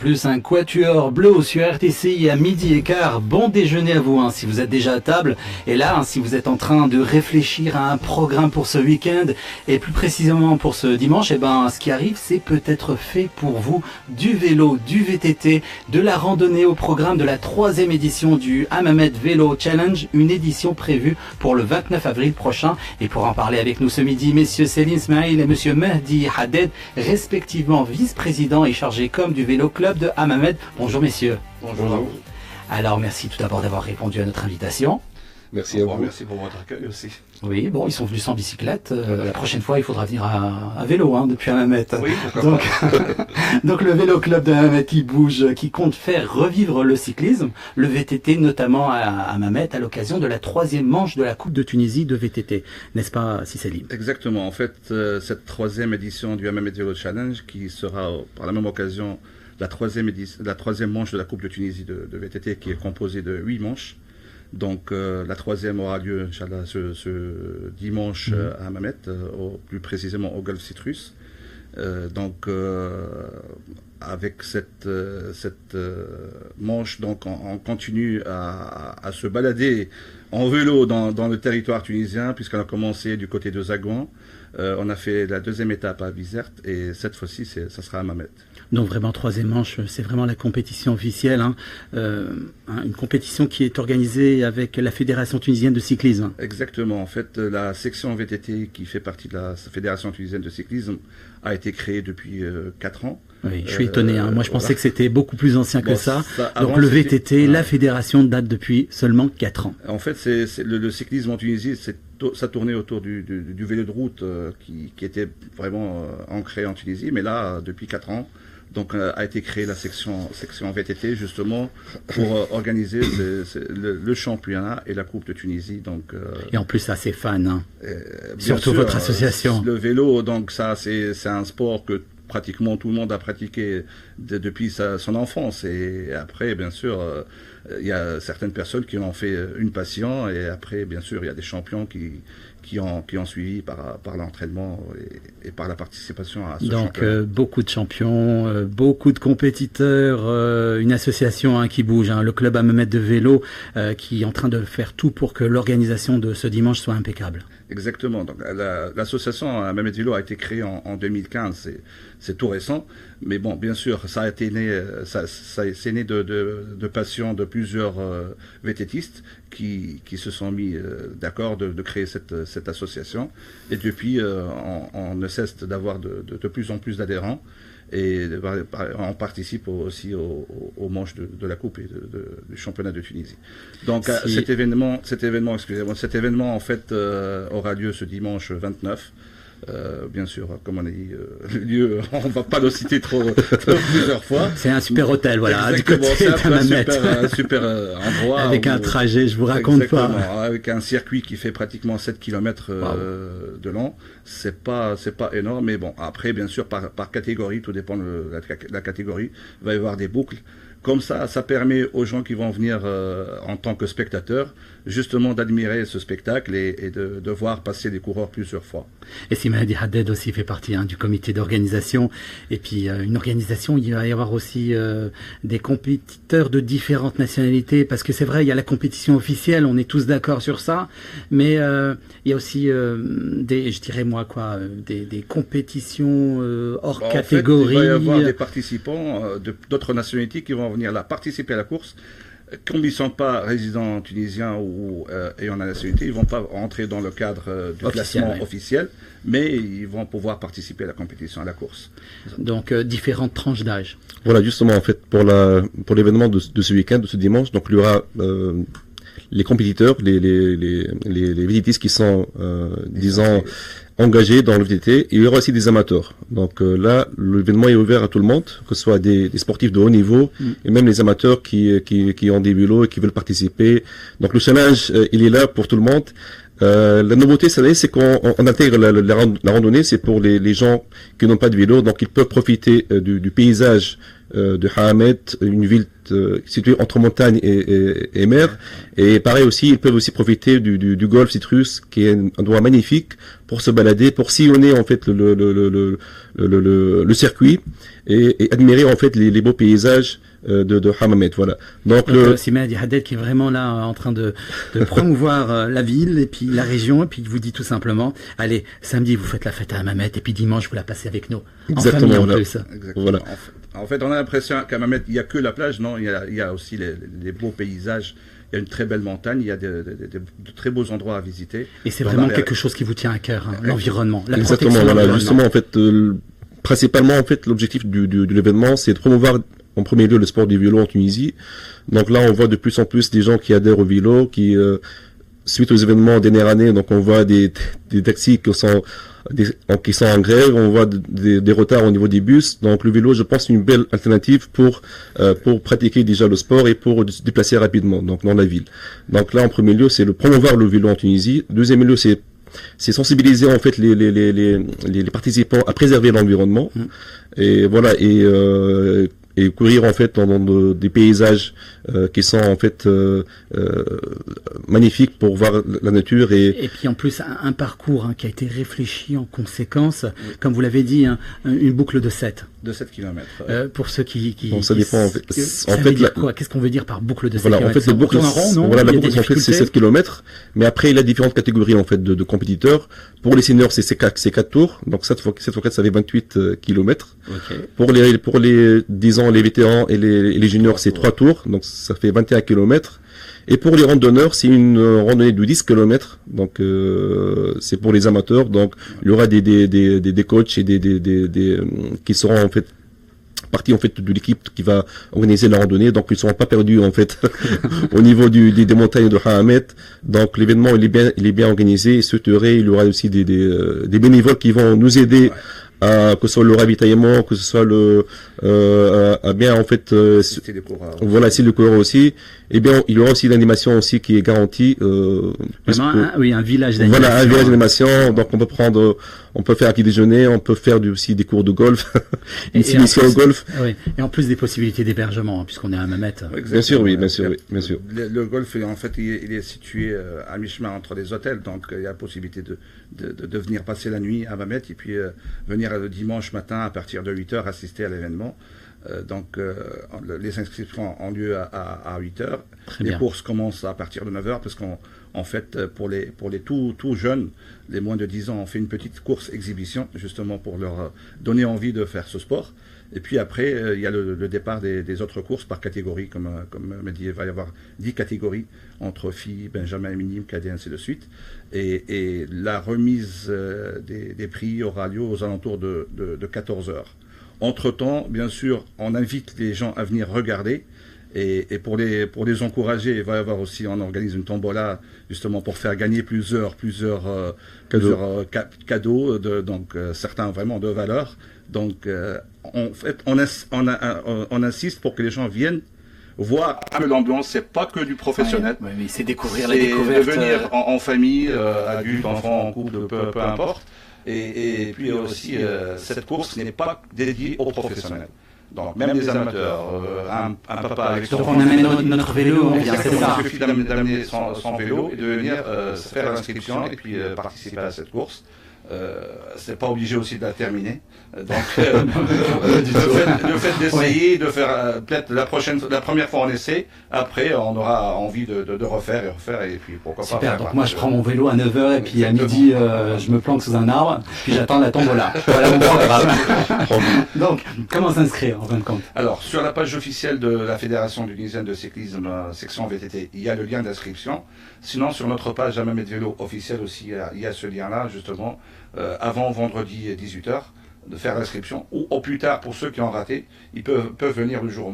plus un quatuor bleu sur RTCI à 12h15. Bon déjeuner à vous si vous êtes déjà à table. Et là, si vous êtes en train de réfléchir à un programme pour ce week-end et plus précisément pour ce dimanche, ce qui arrive, c'est peut-être fait pour vous du vélo, du VTT, de la randonnée au programme de la 3e édition du Hammamet Vélo Challenge, une édition prévue pour le 29 avril prochain. Et pour en parler avec nous ce midi, messieurs Céline Smaïl et monsieur Mehdi Haddad, respectivement vice-président et chargé com du vélo club de Hammamet. Bonjour messieurs. Bonjour. Alors merci tout d'abord d'avoir répondu à notre invitation. Merci à vous. Merci pour votre accueil aussi. Oui, bon, ils sont venus sans bicyclette. La prochaine fois, il faudra venir à vélo depuis Hammamet. Oui, pourquoi pas. Donc le vélo club de Hammamet qui bouge, qui compte faire revivre le cyclisme, le VTT notamment à Hammamet à l'occasion de la 3e manche de la Coupe de Tunisie de VTT. N'est-ce pas, Céline? Exactement. En fait, cette 3e édition du Hammamet Vélo Challenge qui sera par la même occasion la 3e manche de la Coupe de Tunisie de VTT qui est composée de 8 manches. Donc la 3e aura lieu, Inch'Allah, ce dimanche à Hammamet, plus précisément au Golfe Citrus. Avec cette manche, donc on continue à se balader en vélo dans le territoire tunisien, puisqu'on a commencé du côté de Zagouan. On a fait la 2e étape à Bizerte et cette fois-ci, ça sera à Hammamet. Donc vraiment 3e manche, c'est vraiment la compétition officielle, une compétition qui est organisée avec la Fédération tunisienne de cyclisme. Exactement, en fait la section VTT qui fait partie de la Fédération tunisienne de cyclisme a été créée depuis 4 ans. Oui, je suis étonné, moi je pensais que c'était beaucoup plus ancien que ça. Donc avant, le VTT, la fédération date depuis seulement 4 ans. En fait, le cyclisme en Tunisie, ça tournait autour du vélo de route qui était vraiment ancré en Tunisie, mais là, depuis 4 ans, donc a été créée la section VTT justement pour organiser le championnat et la Coupe de Tunisie. Donc, et en plus assez fan, surtout sûr, votre association. Le vélo, donc ça c'est un sport que pratiquement tout le monde a pratiqué depuis son enfance. Et après, bien sûr, il y a certaines personnes qui en ont fait une passion. Et après, bien sûr, il y a des champions qui ont suivi par l'entraînement et par la participation à ce championnat. Donc, beaucoup de champions, beaucoup de compétiteurs, une association qui bouge, le club Hammamet de vélo qui est en train de faire tout pour que l'organisation de ce dimanche soit impeccable. Exactement. Donc, l'association Hammamet Vélo a été créée en 2015. C'est tout récent. Mais bon, bien sûr, ça a été né, c'est né de passion de plusieurs VTTistes qui se sont mis d'accord de créer cette association. Et depuis, on ne cesse d'avoir de plus en plus d'adhérents. Et on participe aussi aux manches de la Coupe et du championnat de Tunisie. Donc cet événement, en fait, aura lieu ce dimanche 29. Bien sûr, comme on a dit, le lieu, on ne va pas le citer plusieurs fois. C'est un super hôtel, voilà. Exactement, c'est un super endroit. Avec un trajet, je vous raconte pas. Avec un circuit qui fait pratiquement 7 km de long. C'est pas énorme, mais bon, après, bien sûr, par catégorie, tout dépend de la catégorie, il va y avoir des boucles. Comme ça permet aux gens qui vont venir en tant que spectateurs, justement d'admirer ce spectacle et de voir passer les coureurs plusieurs fois. Et si Mehdi Haddad aussi fait partie du comité d'organisation, et puis une organisation, il va y avoir aussi des compétiteurs de différentes nationalités, parce que c'est vrai, il y a la compétition officielle, on est tous d'accord sur ça, mais il y a aussi des compétitions hors catégorie. En fait, il va y avoir des participants d'autres nationalités qui vont venir là participer à la course. Comme ils ne sont pas résidents tunisiens ou ayant la nationalité, ils ne vont pas rentrer dans le cadre du classement officiel, mais ils vont pouvoir participer à la compétition, à la course. Donc différentes tranches d'âge. Voilà, justement, en fait, pour l'événement de ce week-end, de ce dimanche, donc il y aura les compétiteurs, les VTTistes qui sont, disons, engagés dans le VTT, et il y aura aussi des amateurs. Donc là, l'événement est ouvert à tout le monde, que ce soit des sportifs de haut niveau, et même les amateurs qui ont des vélos et qui veulent participer. Donc le challenge, il est là pour tout le monde. La nouveauté cette année, c'est qu'on intègre la randonnée, c'est pour les gens qui n'ont pas de vélo, donc ils peuvent profiter du paysage de Hammamet, une ville située entre montagne et mer. Et pareil aussi, ils peuvent aussi profiter du golfe Citrus, qui est un endroit magnifique pour se balader, pour sillonner en fait le le circuit et admirer en fait les beaux paysages de Hammamet, voilà. Donc c'est Mehdi Haddad qui est vraiment là en train de promouvoir la ville et puis la région, et puis il vous dit tout simplement, allez, samedi vous faites la fête à Hammamet et puis dimanche vous la passez avec nous. Exactement, en famille, voilà. en plus. Exactement. Voilà. En fait, on a l'impression qu'à Hammamet, il n'y a que la plage, non, il y a aussi les beaux paysages. Il y a une très belle montagne, il y a de très beaux endroits à visiter. Et c'est vraiment quelque chose qui vous tient à cœur, hein, l'environnement, la exactement, protection de voilà. l'environnement. Justement, en fait, principalement, en fait, l'objectif de l'événement, c'est de promouvoir en premier lieu le sport du vélo en Tunisie. Donc là, on voit de plus en plus des gens qui adhèrent au vélo, qui suite aux événements des dernières années, donc on voit des taxis qui sont en grève, on voit des retards au niveau des bus. Donc le vélo, je pense, c'est une belle alternative pour pratiquer déjà le sport et pour se déplacer rapidement, donc dans la ville. Donc là, en premier lieu, c'est le promouvoir le vélo en Tunisie. Deuxième lieu, c'est sensibiliser en fait les participants à préserver l'environnement. Et voilà, et courir en fait dans des paysages qui sont en fait magnifiques pour voir la nature et puis en plus un parcours qui a été réfléchi en conséquence, comme vous l'avez dit, une boucle de 7 km. Pour ceux qui bon, ça dépend en fait. Ça veut dire quoi? Qu'est-ce qu'on veut dire par boucle de 7 voilà, km? En fait, la boucle, voilà, la boucle en fait c'est 7 km, mais après il y a différentes catégories en fait de compétiteurs. Pour les seniors, c'est 4 tours, donc 7 fois 4 ça fait 28 km. Okay. Pour les 10 ans, les vétérans et les juniors, c'est 3 tours, donc ça fait 21 km. Et pour les randonneurs, c'est une randonnée de 10 km, donc c'est pour les amateurs. Donc il y aura des coachs et qui seront en fait partie en fait de l'équipe qui va organiser la randonnée, donc ils ne seront pas perdus en fait au niveau des montagnes de Hammamet. Donc l'événement il est bien organisé, et il y aura aussi des bénévoles qui vont nous aider que ce soit le ravitaillement, que ce soit à bien en fait voilà, c'est le coureur aussi. Et bien il y aura aussi l'animation aussi qui est garantie. Oui, un village d'animation. Voilà, un village d'animation. Donc on peut faire un petit déjeuner, on peut faire aussi des cours de golf, une simulation au golf. Oui. Et en plus des possibilités d'hébergement, puisqu'on est à Hammamet. Bien sûr, oui, bien sûr. Le golf, en fait, il est situé à mi-chemin entre les hôtels, donc il y a la possibilité de venir passer la nuit à Hammamet et puis venir le dimanche matin à partir de 8h assister à l'événement. Donc les inscriptions ont lieu à 8h. Les courses commencent à partir de 9h parce qu'en fait pour les tout jeunes, les moins de 10 ans, on fait une petite course exhibition justement pour leur donner envie de faire ce sport. Et puis après il y a le départ des autres courses par catégorie, comme m'a dit, il va y avoir 10 catégories entre filles, benjamin, minime, cadet, ainsi de suite. Et la remise des prix aura lieu aux alentours de 14h. Entre-temps, bien sûr, on invite les gens à venir regarder, et pour les encourager, il va y avoir aussi, on organise une tombola justement pour faire gagner plusieurs cadeaux, donc certains vraiment de valeur. Donc en fait, on insiste pour que les gens viennent voir l'ambiance. C'est pas que du professionnel. Ouais, mais c'est découvrir la découverte. De venir en famille, adultes, enfants, en couple, peu importe. Et puis aussi, cette course n'est pas dédiée aux professionnels. Donc même les amateurs, un papa avec son enfant. Donc on amène notre vélo, on vient, c'est ça. Il suffit d'amener son vélo et de venir faire l'inscription et puis participer à cette course. C'est pas obligé aussi de la terminer. Donc le fait d'essayer, de faire peut-être la première fois on essaie, après on aura envie de refaire et puis pourquoi pas. Super, donc moi je prends mon vélo à 9h et puis à midi je me planque sous un arbre, puis j'attends la tombola. Voilà mon programme. Donc comment s'inscrire en fin de compte? Alors sur la page officielle de la Fédération tunisienne de cyclisme section VTT, il y a le lien d'inscription. Sinon sur notre page Hammamet Vélo officielle aussi, il y a ce lien là justement. Avant vendredi 18h de faire l'inscription, ou au plus tard pour ceux qui ont raté, ils peuvent venir le jour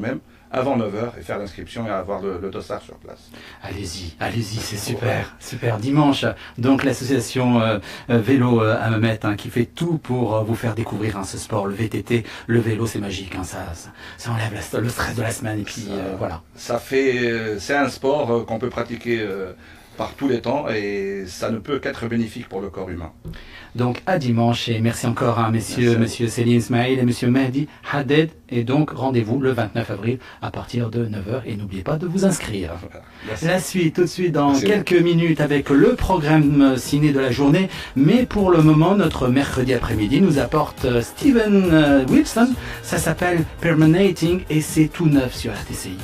même avant 9h et faire l'inscription et avoir le dossard sur place. Allez-y, c'est super. Dimanche, donc l'association Vélo Hammamet qui fait tout pour vous faire découvrir ce sport, le VTT, le vélo, c'est magique, ça enlève le stress de la semaine et puis voilà. C'est un sport qu'on peut pratiquer par tous les temps et ça ne peut qu'être bénéfique pour le corps humain. Donc à dimanche et merci encore à monsieur Céline Ismail et monsieur Mehdi Haddad et donc rendez-vous le 29 avril à partir de 9h et n'oubliez pas de vous inscrire. Merci. La suite tout de suite dans quelques minutes avec le programme ciné de la journée, mais pour le moment notre mercredi après-midi nous apporte Steven Wilson, ça s'appelle Permeating et c'est tout neuf sur RTCI.